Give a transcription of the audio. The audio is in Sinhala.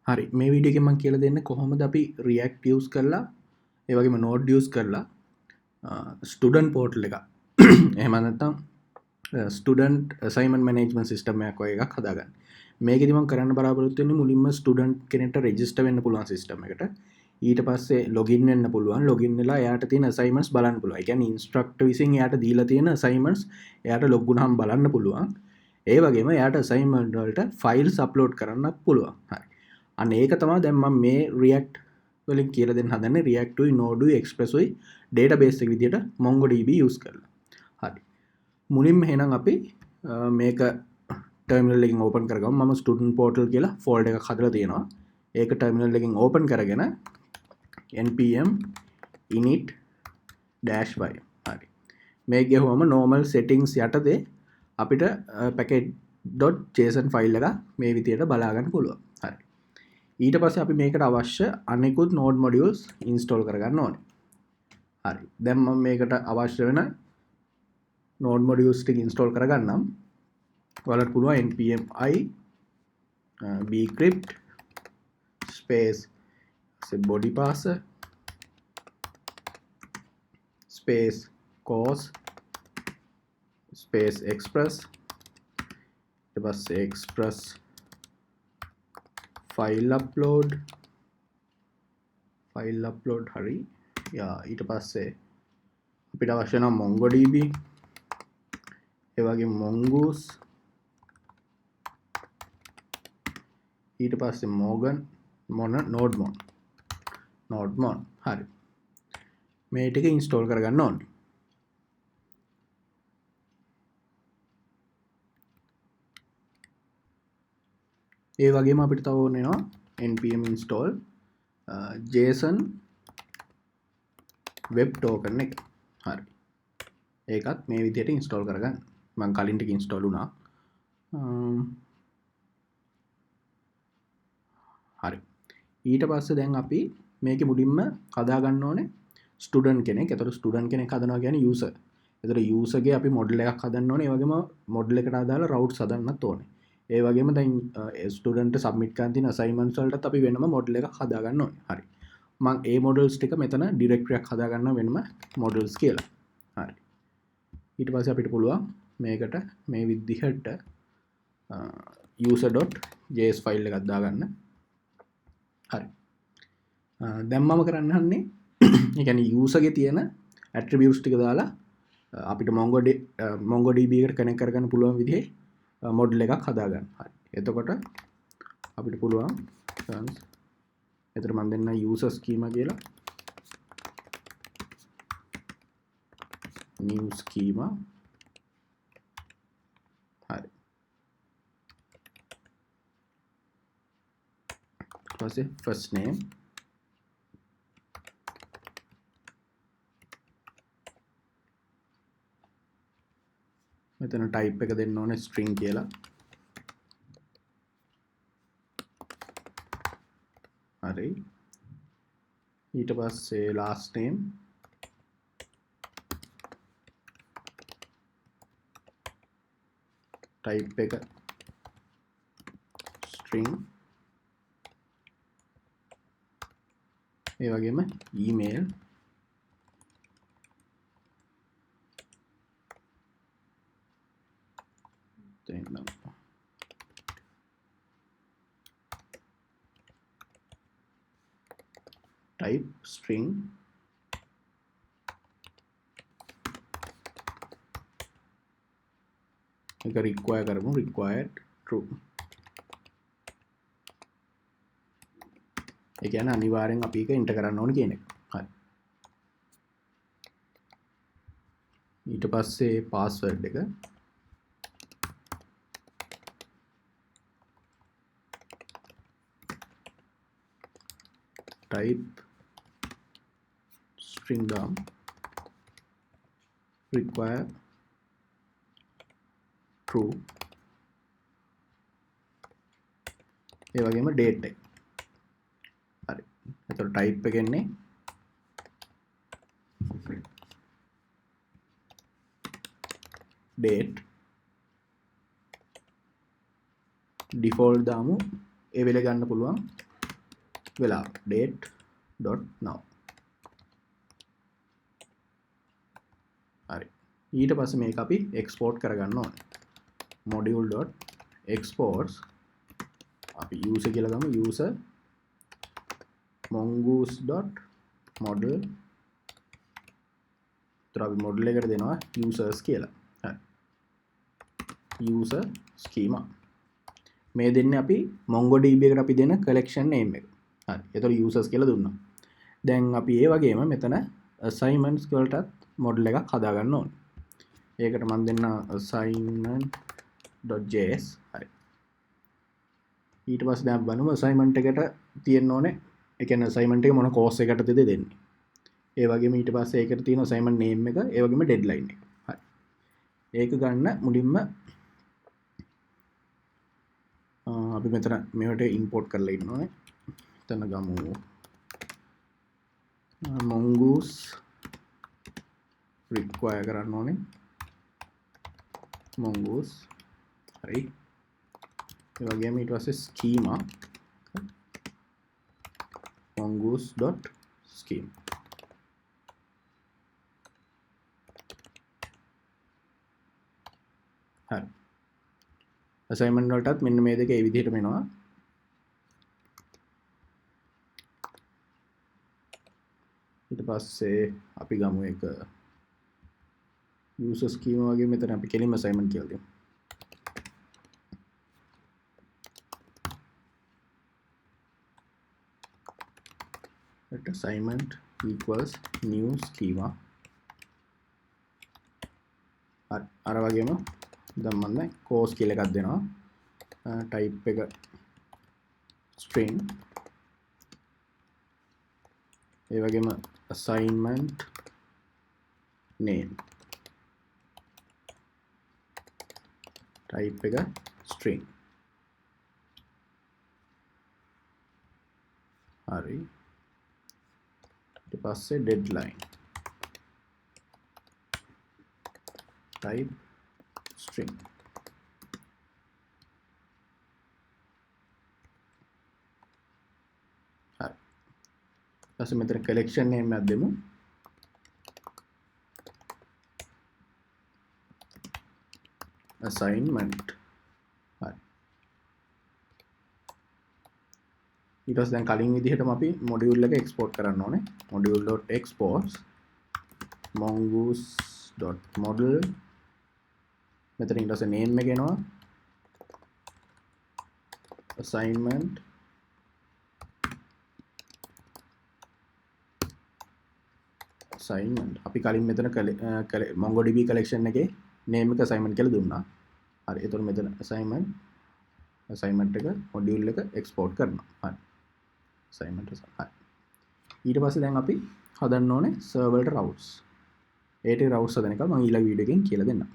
හරි මේ වීඩියෝ එකෙන් මම කියලා දෙන්නේ කොහොමද අපි React use කරලා ඒ වගේම Node use කරලා ස්ටුඩන්ට් පෝර්ටල් එක එහෙම නැත්නම් ස්ටුඩන්ට් අසයින්මන්ට් මැනේජ්මන්ට් සිස්ටම් එකක් වගේ එකක් හදාගන්න. මේකෙදි මම කරන්න බලාපොරොත්තු වෙන්නේ මුලින්ම ස්ටුඩන්ට් කෙනෙක්ට රෙජිස්ටර් වෙන්න පුළුවන් සිස්ටම් එකට. ඊට පස්සේ ලොගින් වෙන්න පුළුවන්. ලොගින් වෙලා එයාට තියෙන අසයින්මන්ට්ස් බලන්න පුළුවන්. ඒ කියන්නේ ඉන්ස්ට්‍රක්ටර් විසින් එයාට දීලා තියෙන අසයින්මන්ට්ස් එයාට ලොග් වුණාම බලන්න පුළුවන්. ඒ වගේම එයාට අසයින්මන්ට් වලට ෆයිල්ස් අප්ලෝඩ් කරන්නත් පුළුවන්. හරි. අන්න ඒක තමයි දැන් මම මේ React වලින් කියලා දෙන්න හදන්නේ. React උයි Node උයි Express උයි database එක විදියට MongoDB use කරලා. හරි. මුලින්ම එහෙනම් අපි මේක ටර්මිනල් එකකින් ඕපන් කරගමු. මම ස්ටුඩන්ට් පෝර්ටල් කියලා ෆෝල්ඩර් එකක් හදලා තියෙනවා. ඒක ටර්මිනල් එකකින් ඕපන් කරගෙන npm init -y හරි. මේක ගහුවම normal settings යටතේ අපිට package.json ෆයිල් එක මේ විදියට බලා ගන්න පුළුවන්. හරි. ඊට පස්සේ අපි මේකට අවශ්‍ය අනෙකුත් node modules install කරගන්න ඕනේ. හරි. දැන් මම මේකට අවශ්‍ය වෙන node modules ටික install කරගන්නම්. ඔයාලට පුළුවන් npm i bcrypt space body parser space cause space express ඊට පස්සේ express file upload හරි යා ඊට පස්සේ අපිට අවශ්‍ය නම් MongoDB ඒ වගේ mongoose ඊට පස්සේ nodemon හරි මේ ටික ඉන්ස්ටෝල් කරගන්න ඕනේ. ඒ වගේම අපිට තව ඕනේ වෙනවා npm install json web token එක. හරි. ඒකත් මේ විදිහට ඉන්ස්ටෝල් කරගන්න. මම කලින් ටික ඉන්ස්ටෝල් වුණා. හරි. ඊට පස්සේ දැන් අපි මේකේ මුලින්ම හදා ගන්න ඕනේ ස්ටුඩන්ට් කෙනෙක්. ඒතකොට ස්ටුඩන්ට් කෙනෙක් හදනවා කියන්නේ යූසර්. ඒතකොට යූසර්ගේ අපි මොඩල් එකක් හදන්න ඕනේ. ඒ වගේම මොඩල් එකට අදාළ රවුට්ස් හදන්නත් ඕනේ. ඒ වගේම දැන් ස්ටුඩන්ට් සබ්මිට් කරන තියෙන අසයින්මන්ට්ස් වලටත් අපි වෙනම මොඩල් එකක් හදා ගන්න ඕනේ. හරි. මම ඒ මොඩල්ස් ටික මෙතන ඩිරෙක්ටරියක් හදා ගන්න වෙනම මොඩල්ස් කියලා. හරි. ඊට පස්සේ අපිට පුළුවන් මේකට මේ විදිහට user.js ෆයිල් එකක් දාගන්න. හරි. දැන් මම කරන්න හන්නේ ඒ කියන්නේ user ගේ තියෙන attributes ටික දාලා අපිට MongoDB එකට කනෙක්ට් කරගන්න පුළුවන් විදිහේ මොඩල් එකක් හදාගන්න. හරි. එතකොට අපිට පුළුවන් එතන මම දෙන්න user schema කියලා new schema හරි. ඊට පස්සේ first name මෙතන type එක දෙන්න ඕනේ string කියලා. හරි. ඊට පස්සේ last name type එක string ඒ වගේම email type string එක require කරමු required true. ඒ කියන්නේ අනිවාර්යෙන් අපි එක එන්ටර් කරන්න ඕනේ කියන එක. හරි. ඊට පස්සේ password එක type string down require true ඒ වගේම date එක. හරි. එතකොට type එක එන්නේ date default දාමු ඒ වෙලේ ගන්න පුළුවන් වෙලා date.now. හරි. ඊට පස්සේ මේක අපි export කරගන්න ඕනේ. module.exports අපි user කියලා ගමු. user mongoose.model අපි model එකට දෙනවා users කියලා. හරි. user schema මේ දෙන්නේ අපි MongoDB එකට අපි දෙන collection name එක. හරි. ඒතකොට users කියලා දුන්නා. දැන් අපි ඒ වගේම මෙතන assignments වලටත් model එකක් හදා ගන්න ඕනේ. ඒකට මම දෙන්න assignment.js. හරි. ඊට පස්සේ දැන් බලමු assignment එකට තියෙන්න ඕනේ. ඒ කියන්නේ assignment එක මොන course එකටද දෙන්නේ. ඒ වගේම ඊට පස්සේ ඒකට තියෙන assignment name එක, ඒ වගේම deadline එක. හරි. ඒක ගන්න මුලින්ම අපි මෙතන මේවට import කරලා ඉන්න ඕනේ. එතන ගමු mongoose require කරන්න ඕනේ. mongoose. හරි. ඒ වගේම ඊට පස්සේ schema mongoose.schema. හරි. assignment වලටත් මෙන්න මේ දෙක ඒ විදිහටම එනවා. ඊට පස්සේ අපි ගමු එක user schema වගේ මෙතන අපි කෙලින්ම assignment කියලා දෙමු. let assignment equals new schema. අර වගේම දැන් මම course කියලා එකක් දෙනවා. type එක string. ඒ වගේම assignment name type එක string. හරි. ඊට පස්සේ deadline type string. හරි. ඊපස්සේ මෙතන collection name එකක් දෙමු. assignment. හරි. ඊට පස්සේ දැන් කලින් විදිහටම අපි module එක export කරන්න ඕනේ. module.exports mongoose.model මෙතන ඊට පස්සේ name එක එනවා assignment අපි කලින් මෙතන MongoDB collection එකේ name එක assignment කියලා දුන්නා. හරි. එතකොට මෙතන assignment එක module එක export කරනවා. හරි. assignment එක. හරි. ඊට පස්සේ දැන් අපි හදන්න ඕනේ server වලට routes. ඒට routes හදන එක මම ඊළඟ වීඩියෝ එකෙන් කියලා දෙන්නම්.